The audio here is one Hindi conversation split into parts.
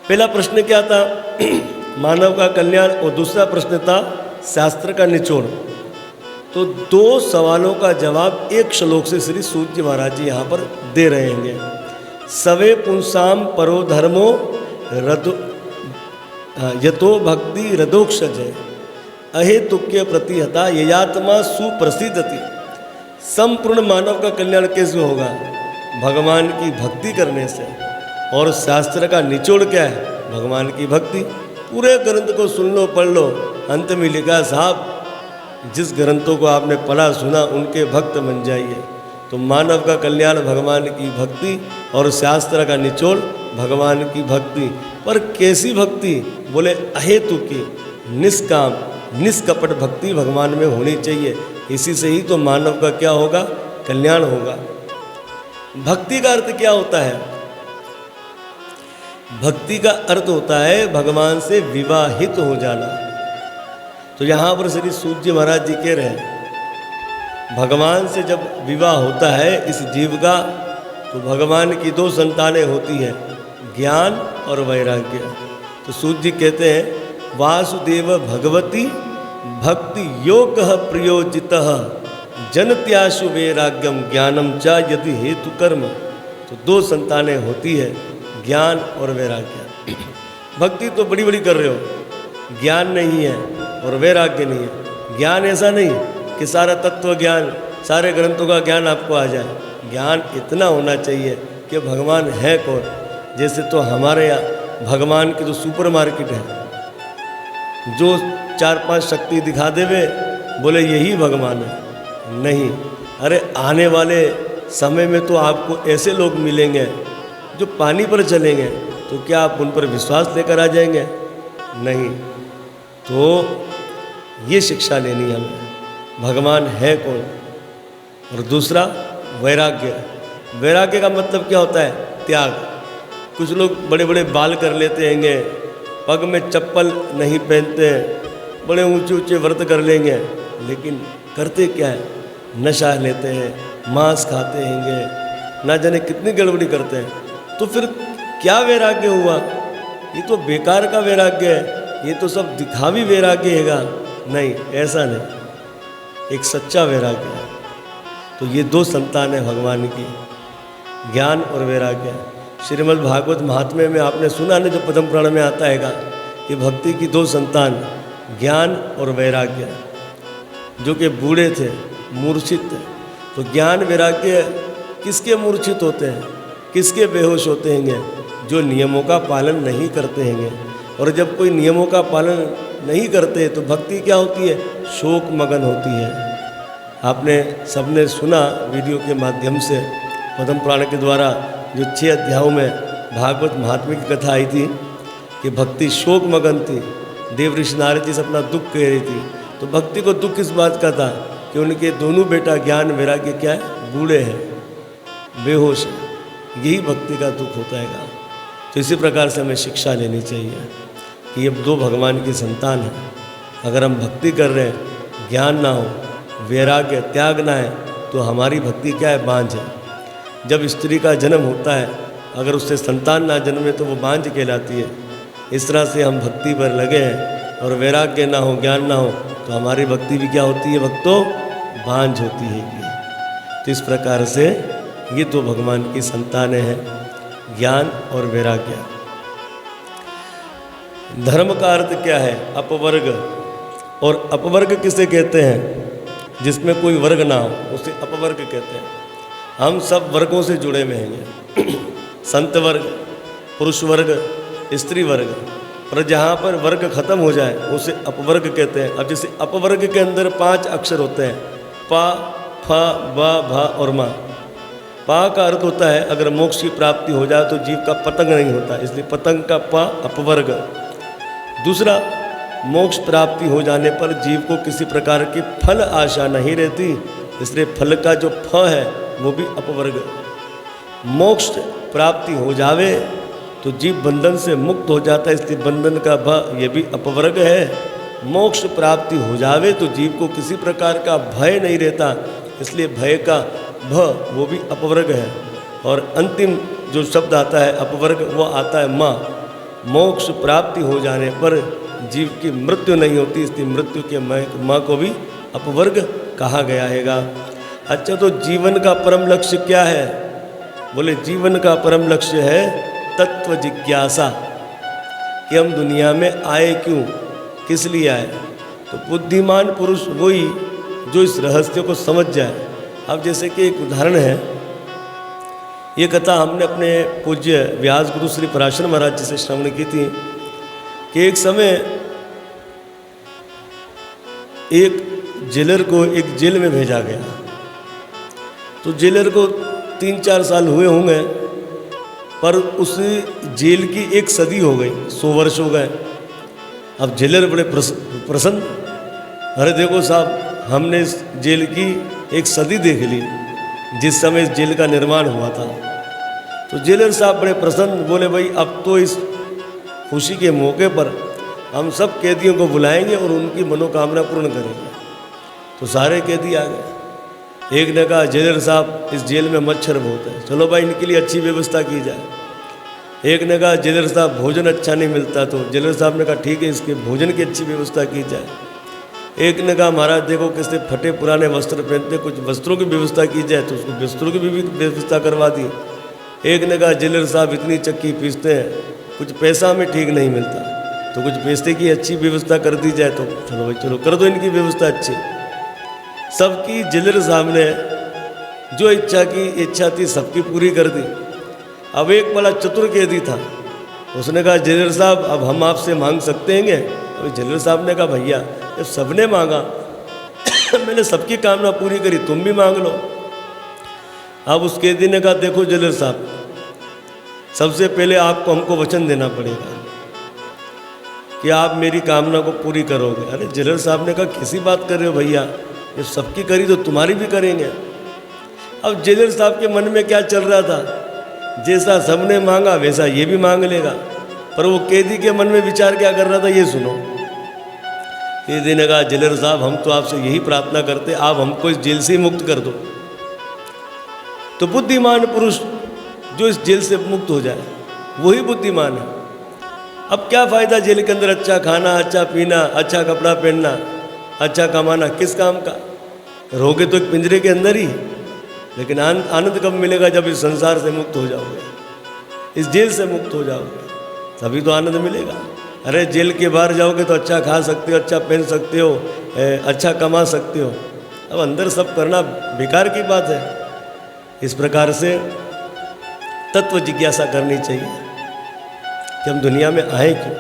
पहला प्रश्न क्या था? मानव का कल्याण, और दूसरा प्रश्न था शास्त्र का निचोड़। तो दो सवालों का जवाब एक श्लोक से श्री सूत जी महाराज जी यहाँ पर दे रहे हैं। सवे पुंसाम परो धर्मो रदो यतो भक्ति रदोक्षज अहेतुक्य प्रतिहता ययात्मा सुप्रसिद्धति। संपूर्ण मानव का कल्याण कैसे होगा? भगवान की भक्ति करने से। और शास्त्र का निचोड़ क्या है? भगवान की भक्ति। पूरे ग्रंथ को सुन लो, पढ़ लो, अंत में लिखा साहब जिस ग्रंथों को आपने पढ़ा सुना उनके भक्त बन जाइए। तो मानव का कल्याण भगवान की भक्ति और शास्त्र का निचोड़ भगवान की भक्ति। पर कैसी भक्ति? बोले अहेतु की, निष्काम निष्कपट भक्ति भगवान में होनी चाहिए। इसी से ही तो मानव का क्या होगा? कल्याण होगा। भक्ति का अर्थ क्या होता है? भक्ति का अर्थ होता है भगवान से विवाहित हो जाना। तो यहाँ पर श्री सूत जी महाराज जी कह रहे हैं भगवान से जब विवाह होता है इस जीव का, तो भगवान की दो संतानें होती हैं, ज्ञान और वैराग्य। तो सूत जी कहते हैं वासुदेव भगवती भक्ति योग प्रयोजित जनत्याशु वैराग्यम ज्ञानम च यदि हेतु कर्म। तो दो संतानें होती है, ज्ञान और वैराग्य। भक्ति तो बड़ी बड़ी कर रहे हो, ज्ञान नहीं है और वैराग्य नहीं है। ज्ञान ऐसा नहीं कि सारा तत्व ज्ञान, सारे ग्रंथों का ज्ञान आपको आ जाए। ज्ञान इतना होना चाहिए कि भगवान है कौन। जैसे तो हमारे यहाँ भगवान की जो सुपर मार्केट है, जो 4-5 शक्ति दिखा देवे बोले यही भगवान है, नहीं। अरे आने वाले समय में तो आपको ऐसे लोग मिलेंगे जो पानी पर चलेंगे, तो क्या आप उन पर विश्वास लेकर आ जाएंगे? नहीं। तो ये शिक्षा लेनी हमें, भगवान है कौन। और दूसरा वैराग्य। वैराग्य का मतलब क्या होता है? त्याग। कुछ लोग बड़े बड़े बाल कर लेते हैंगे, पग में चप्पल नहीं पहनते, बड़े ऊंचे ऊंचे व्रत कर लेंगे, लेकिन करते क्या है? नशा लेते हैं, मांस खाते हैंगे, ना जाने कितनी गड़बड़ी करते हैं। तो फिर क्या वैराग्य हुआ? ये तो बेकार का वैराग्य है, ये तो सब दिखावी वैराग्य हैगा। नहीं, ऐसा नहीं, एक सच्चा वैराग्य है। तो ये दो संतान है भगवान की, ज्ञान और वैराग्य। श्रीमद् भागवत महात्म्य में आपने सुना नहीं, जो पद्म पुराण में आता है कि भक्ति की दो संतान ज्ञान और वैराग्य, जो कि बूढ़े थे, मूर्छित थे। तो ज्ञान वैराग्य किसके मूर्छित होते हैं, किसके बेहोश होते हैं? जो नियमों का पालन नहीं करते हैं। और जब कोई नियमों का पालन नहीं करते तो भक्ति क्या होती है? शोक मगन होती है। आपने सबने सुना वीडियो के माध्यम से पद्म पुराण के द्वारा, जो 6 अध्यायों में भागवत महात्म्य की कथा आई थी कि भक्ति शोक मगन थी। देव ऋषि नारद जी से अपना दुख कह रही थी। तो भक्ति को दुख किस बात का था? कि उनके दोनों बेटा ज्ञान वैराग्य क्या है? बूढ़े हैं, बेहोश है। यही भक्ति का दुख होता है। तो इसी प्रकार से हमें शिक्षा लेनी चाहिए कि ये दो भगवान की संतान है। अगर हम भक्ति कर रहे हैं, ज्ञान ना हो, वैराग्य त्याग ना है, तो हमारी भक्ति क्या है? बांझ है। जब स्त्री का जन्म होता है, अगर उससे संतान ना जन्मे तो वो बांझ कहलाती है। इस तरह से हम भक्ति पर लगे हैं और वैराग्य ना हो, ज्ञान ना हो, तो हमारी भक्ति भी क्या होती है? भक्तों, बांझ होती है। तो इस प्रकार से ये तो भगवान की संतानें हैं, ज्ञान और वैराग्य। धर्म का अर्थ क्या है? अपवर्ग। और अपवर्ग किसे कहते हैं? जिसमें कोई वर्ग ना हो, उसे अपवर्ग कहते हैं। हम सब वर्गों से जुड़े हुए हैं, संत वर्ग, पुरुष वर्ग, स्त्री वर्ग। पर जहाँ पर वर्ग खत्म हो जाए उसे अपवर्ग कहते हैं। अब जैसे अपवर्ग के अंदर 5 अक्षर होते हैं, पा, फा, बा, भा और मा। पा का अर्थ होता है अगर मोक्ष की प्राप्ति हो जाए तो जीव का पतंग नहीं होता, इसलिए पतंग का पा अपवर्ग। दूसरा, मोक्ष प्राप्ति हो जाने पर जीव को किसी प्रकार की फल आशा नहीं रहती, इसलिए फल का जो फ है वो भी अपवर्ग। मोक्ष प्राप्ति हो जावे तो जीव बंधन से मुक्त हो जाता है, इसलिए बंधन का भ ये भी अपवर्ग है। मोक्ष प्राप्ति हो जावे तो जीव को किसी प्रकार का भय नहीं रहता, इसलिए भय का भ वो भी अपवर्ग है। और अंतिम जो शब्द आता है अपवर्ग, वो आता है माँ। मोक्ष प्राप्ति हो जाने पर जीव की मृत्यु नहीं होती, इसलिए मृत्यु के माँ को भी अपवर्ग कहा गया हैगा। अच्छा, तो जीवन का परम लक्ष्य क्या है? बोले जीवन का परम लक्ष्य है तत्व जिज्ञासा, कि हम दुनिया में आए क्यों, किस लिए आए। तो बुद्धिमान पुरुष वही जो इस रहस्य को समझ जाए। अब जैसे कि एक उदाहरण है, ये कथा हमने अपने पूज्य व्यास गुरु श्री पराशर महाराज जी से श्रवण की थी कि एक समय एक जेलर को एक जेल में भेजा गया। तो जेलर को 3-4 साल हुए होंगे, पर उस जेल की 1 सदी हो गई, 100 वर्ष हो गए। अब जेलर बड़े प्रसन्न, अरे देखो साहब, हमने इस जेल की 1 सदी देख ली जिस समय इस जेल का निर्माण हुआ था। तो जेलर साहब बड़े प्रसन्न, बोले भाई अब तो इस खुशी के मौके पर हम सब कैदियों को बुलाएंगे और उनकी मनोकामना पूर्ण करेंगे। तो सारे कैदी आ गए। एक ने कहा जेलर साहब इस जेल में मच्छर बहुत है, चलो भाई इनके लिए अच्छी व्यवस्था की जाए। एक ने कहा जेलर साहब भोजन अच्छा नहीं मिलता, तो जेलर साहब ने कहा ठीक है इसके भोजन की अच्छी व्यवस्था की जाए। एक ने कहा महाराज देखो किससे फटे पुराने वस्त्र पहनते, कुछ वस्त्रों की व्यवस्था की जाए, तो उसको वस्त्रों की भी व्यवस्था करवा दी। एक ने कहा जेलर साहब इतनी चक्की पीसते हैं, कुछ पैसा हमें ठीक नहीं मिलता, तो कुछ पैसे की अच्छी व्यवस्था कर दी जाए। तो चलो भाई चलो कर दो इनकी व्यवस्था अच्छी। सबकी जेलर साहब ने जो इच्छा थी सबकी पूरी कर दी। अब एक बड़ा चतुर कैदी था, उसने कहा जेलर साहब अब हम आपसे मांग सकते हैं? अब जेलर साहब ने कहा भैया जब सबने मांगा मैंने सबकी कामना पूरी करी, तुम भी मांग लो। अब उस कैदी ने कहा देखो जेलर साहब, सबसे पहले आपको हमको वचन देना पड़ेगा कि आप मेरी कामना को पूरी करोगे। अरे जेलर साहब ने कहा कैसी बात कर रहे हो भैया, ये सबकी करी तो तुम्हारी भी करेंगे। अब जेलर साहब के मन में क्या चल रहा था, जैसा सबने मांगा वैसा ये भी मांग लेगा, पर वो कैदी के मन में विचार क्या कर रहा था ये सुनो। कैदी ने कहा जेलर साहब हम तो आपसे यही प्रार्थना करते आप हमको इस जेल से ही मुक्त कर दो। तो बुद्धिमान पुरुष जो इस जेल से मुक्त हो जाए वही बुद्धिमान है। अब क्या फ़ायदा जेल के अंदर अच्छा खाना, अच्छा पीना, अच्छा कपड़ा पहनना, अच्छा कमाना, किस काम का? रहोगे तो एक पिंजरे के अंदर ही, लेकिन आनंद कब मिलेगा? जब इस संसार से मुक्त हो जाओगे, इस जेल से मुक्त हो जाओगे, तभी तो आनंद मिलेगा। अरे जेल के बाहर जाओगे तो अच्छा खा सकते हो, अच्छा पहन सकते हो, अच्छा कमा सकते हो, अब अंदर सब करना बेकार की बात है। इस प्रकार से तत्व जिज्ञासा करनी चाहिए कि हम दुनिया में आए क्यों।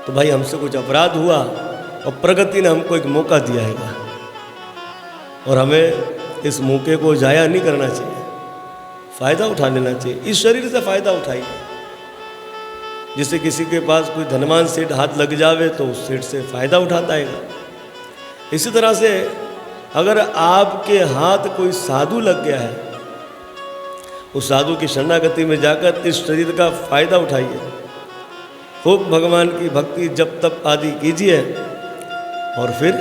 तो भाई हमसे कुछ अपराध हुआ और प्रगति ने हमको एक मौका दिया है और हमें इस मौके को जाया नहीं करना चाहिए, फ़ायदा उठा लेना चाहिए। इस शरीर से फ़ायदा उठाइए। जिससे किसी के पास कोई धनवान सेठ हाथ लग जावे तो उस सेठ से फ़ायदा उठाता है। इसी तरह से अगर आपके हाथ कोई साधु लग गया है, उस साधु की शरणागति में जाकर इस शरीर का फ़ायदा उठाइए। खूब भगवान की भक्ति जप तप आदि कीजिए और फिर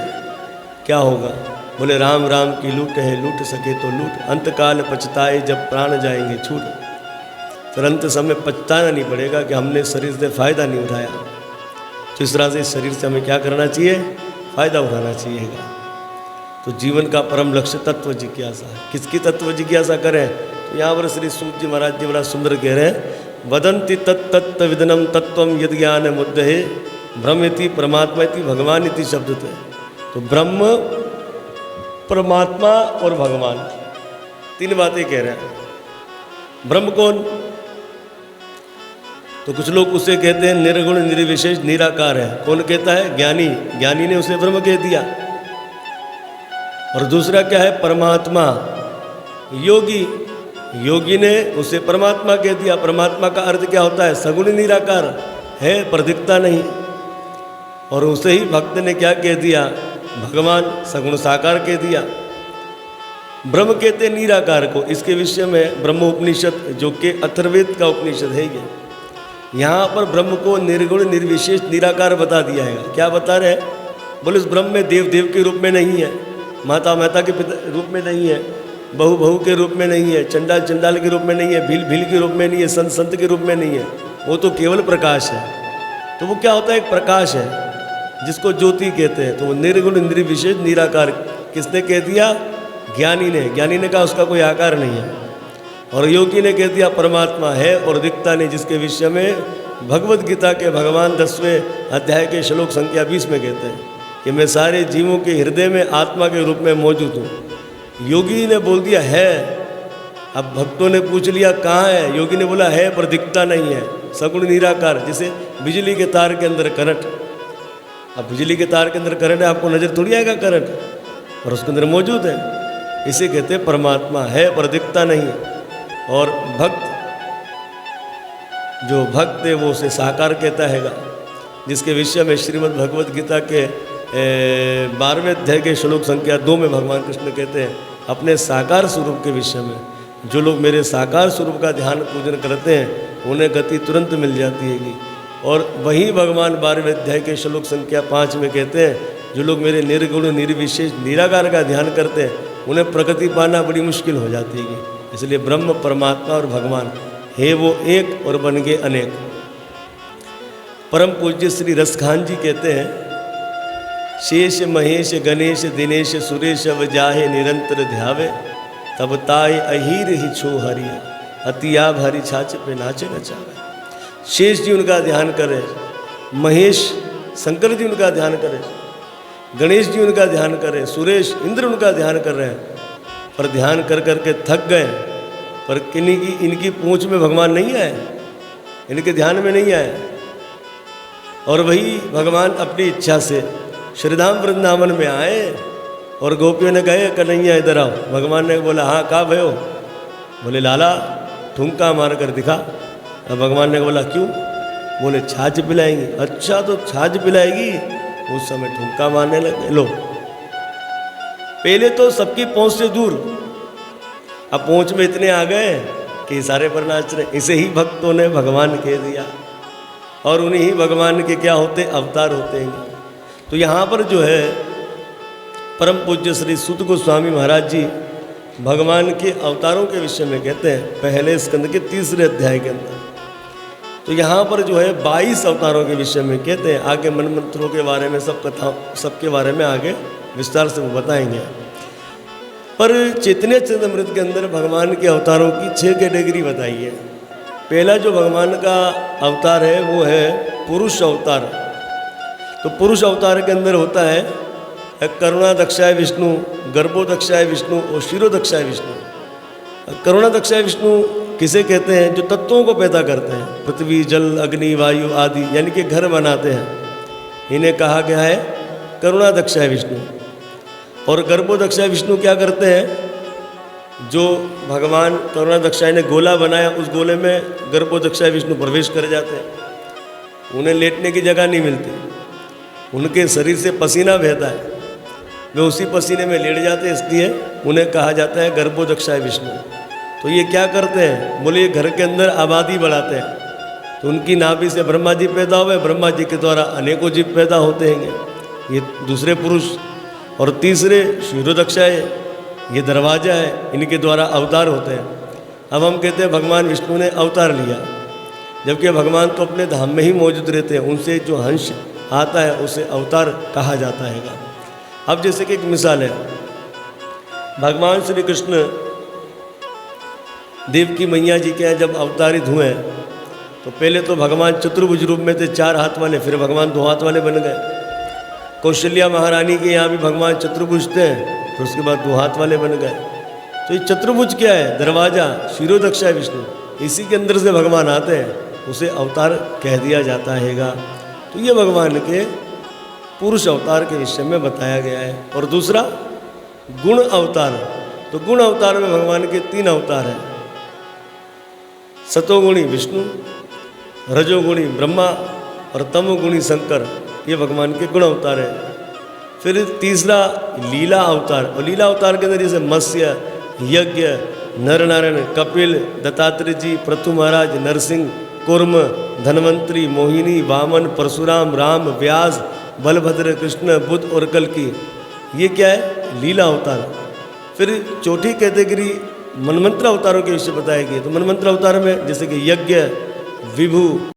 क्या होगा? बोले राम राम की लूट है, लूट सके तो लूट, अंतकाल पछताए जब प्राण जाएंगे छूट। फिर अंत समय पछताना नहीं पड़ेगा कि हमने शरीर से फ़ायदा नहीं उठाया। तो इस तरह से इस शरीर से हमें क्या करना चाहिए? फ़ायदा उठाना चाहिएगा। तो जीवन का परम लक्ष्य तत्व जिज्ञासा है। किसकी तत्व जिज्ञासा करें? तो यहाँ पर श्री सूत जी महाराज जी बड़ा सुंदर कह रहे हैं, वदंति तत्तत्व विदनम तत्वम यद ज्ञान मुद्दे ब्रह्मेति परमात्मेति भगवान इति शब्द थे। तो ब्रह्म, परमात्मा और भगवान, तीन बातें कह रहे हैं। ब्रह्म कौन? तो कुछ लोग उसे कहते हैं निर्गुण निर्विशेष निराकार है। कौन कहता है? ज्ञानी। ज्ञानी ने उसे ब्रह्म कह दिया। और दूसरा क्या है? परमात्मा। योगी, योगी ने उसे परमात्मा कह दिया। परमात्मा का अर्थ क्या होता है? सगुण निराकार है, पर दिखता नहीं। और उसे ही भक्त ने क्या कह दिया? भगवान, सगुण साकार कह दिया। ब्रह्म कहते निराकार को। इसके विषय में ब्रह्म उपनिषद जो कि अथर्ववेद का उपनिषद है ये, यहाँ पर ब्रह्म को निर्गुण निर्विशेष निराकार बता दिया है। क्या बता रहे हैं? बोले उस ब्रह्म में देव देव के रूप में नहीं है, माता माता के रूप में नहीं है, बहू बहू के रूप में नहीं है, चंडाल चंडाल के रूप में नहीं है, भील भील के रूप में नहीं है, संत संत के रूप में नहीं है। वो तो केवल प्रकाश है। तो वो क्या होता है? एक प्रकाश है जिसको ज्योति कहते हैं। तो वो निर्गुण इंद्रिय विशेष निराकार किसने कह दिया? ज्ञानी ने। ज्ञानी ने कहा उसका कोई आकार नहीं है। और योगी ने कह दिया परमात्मा है और दिखता नहीं, जिसके विषय में भगवत गीता के भगवान 10वें अध्याय के श्लोक संख्या 20 में कहते हैं कि मैं सारे जीवों के हृदय में आत्मा के रूप में मौजूद हूँ। योगी ने बोल दिया है। अब भक्तों ने पूछ लिया कहाँ है? योगी ने बोला है पर दिखता नहीं है, सगुण निराकार। जैसे बिजली के तार के अंदर करंट, अब बिजली के तार के अंदर करंट है, आपको नजर थोड़ी आएगा करंट, और उसके अंदर मौजूद है। इसे कहते हैं परमात्मा है पर दिखता नहीं। और भक्त, जो भक्त है वो उसे साकार कहता हैगा, जिसके विषय में श्रीमद् भगवत गीता के 12वें अध्याय के श्लोक संख्या 2 में भगवान कृष्ण कहते हैं अपने साकार स्वरूप के विषय में, जो लोग मेरे साकार स्वरूप का ध्यान पूजन करते हैं उन्हें गति तुरंत मिल जाती हैगी। और वही भगवान 12वें अध्याय के श्लोक संख्या 5 में कहते हैं जो लोग मेरे निर्गुण निर्विशेष निराकार का ध्यान करते हैं उन्हें प्रगति पाना बड़ी मुश्किल हो जाती है। इसलिए ब्रह्म, परमात्मा और भगवान है वो एक और बन गए अनेक। परम पूज्य श्री रसखान जी कहते हैं शेष महेश गणेश दिनेश सुरेश वजाहे निरंतर ध्यावे, तब ताय अहीर ही छो हरिया अतिया भरी छाछ पे नाचे नचावे। शेष जी उनका ध्यान करें, महेश शंकर जी उनका ध्यान करें, गणेश जी उनका ध्यान करें, सुरेश इंद्र उनका ध्यान कर रहे हैं, पर ध्यान कर करके थक गए। पर इनकी पूंछ में भगवान नहीं आए, इनके ध्यान में नहीं आए। और वही भगवान अपनी इच्छा से श्रीधाम वृंदावन में आए और गोपियों ने कहे कन्हैया इधर आओ। भगवान ने बोला हाँ कहाँ भयो? बोले लाला ठुमका मार कर दिखा। अब भगवान ने बोला क्यों? बोले छाछ पिलाएंगी। अच्छा तो छाछ पिलाएगी? उस समय ठुमका मारने लगे। लो पहले तो सबकी पहुंच से दूर, अब पहुंच में इतने आ गए कि इशारे पर नाच रहे। इसे ही भक्तों ने भगवान कह दिया। और उन्हीं ही भगवान के क्या होते? अवतार होते हैं। तो यहाँ पर जो है परम पूज्य श्री सूत गोस्वामी महाराज जी भगवान के अवतारों के विषय में कहते हैं पहले स्कंद के 3रे अध्याय के अंदर। तो यहाँ पर जो है 22 अवतारों के विषय में कहते हैं। आगे मन मंत्रों के बारे में सब कथा सबके बारे में आगे विस्तार से वो बताएंगे। पर चैतन्य चरितामृत के अंदर भगवान के अवतारों की 6 कैटेगरी बताई है। पहला जो भगवान का अवतार है वो है पुरुष अवतार। तो पुरुष अवतार के अंदर होता है करुणा दक्षाय विष्णु, गर्भो दक्षाय विष्णु और शिरो दक्षाय विष्णु। करुणा दक्षाय विष्णु किसे कहते हैं? जो तत्वों को पैदा करते हैं, पृथ्वी जल अग्नि वायु आदि, यानी कि घर बनाते हैं, इन्हें कहा गया है करुणा दक्षाय विष्णु। और गर्भो दक्षाय विष्णु क्या करते हैं? जो भगवान करुणा दक्षाय ने गोला बनाया उस गोले में गर्भो दक्षाय विष्णु प्रवेश कर जाते हैं। उन्हें लेटने की जगह नहीं मिलती, उनके शरीर से पसीना बहता है, वे उसी पसीने में लेट जाते हैं, इसलिए उन्हें कहा जाता है गर्भो दक्षाय विष्णु। तो ये क्या करते हैं? बोले ये घर के अंदर आबादी बढ़ाते हैं। तो उनकी नाभि से ब्रह्मा जी पैदा हुए, ब्रह्मा जी के द्वारा अनेकों जीव पैदा होते हैं। ये दूसरे पुरुष। और तीसरे शिरोदक्षाय, ये दरवाजा है, इनके द्वारा अवतार होते हैं। अब हम कहते हैं भगवान विष्णु ने अवतार लिया, जबकि भगवान तो अपने धाम में ही मौजूद रहते हैं। उनसे जो हंस आता है उसे अवतार कहा जाता है। अब जैसे कि एक मिसाल है, भगवान श्री कृष्ण देव की मैया जी के यहाँ जब अवतारित हुए तो पहले तो भगवान चतुर्भुज रूप में थे, 4 हाथ वाले, फिर भगवान 2 हाथ वाले बन गए। कौशल्या महारानी के यहाँ भी भगवान चतुर्भुज थे, फिर उसके बाद 2 हाथ वाले बन गए। तो ये चतुर्भुज क्या है? दरवाजा, शिरोदक्षाय विष्णु, इसी के अंदर से भगवान आते हैं, उसे अवतार कह दिया जाता हैगा। तो ये भगवान के पुरुष अवतार के विषय में बताया गया है। और दूसरा गुण अवतार। तो गुण अवतार में भगवान के 3 अवतार हैं, सतोगुणी विष्णु, रजोगुणी ब्रह्मा और तमोगुणी शंकर। ये भगवान के गुण अवतार हैं। फिर तीसरा लीला अवतार। और लीला अवतार के अंदर जैसे मत्स्य, यज्ञ, नर नारायण, कपिल, दत्तात्रेय जी, पृथु महाराज, नरसिंह, कूर्म, धन्वंतरी, मोहिनी, वामन, परशुराम, राम, व्यास, बलभद्र, कृष्ण, बुद्ध और कल्कि। ये क्या है? लीला अवतार। फिर चौथी कैटेगरी मनमंत्र अवतारों के विषय बताएगी। तो मनमंत्र अवतार में जैसे कि यज्ञ, विभु,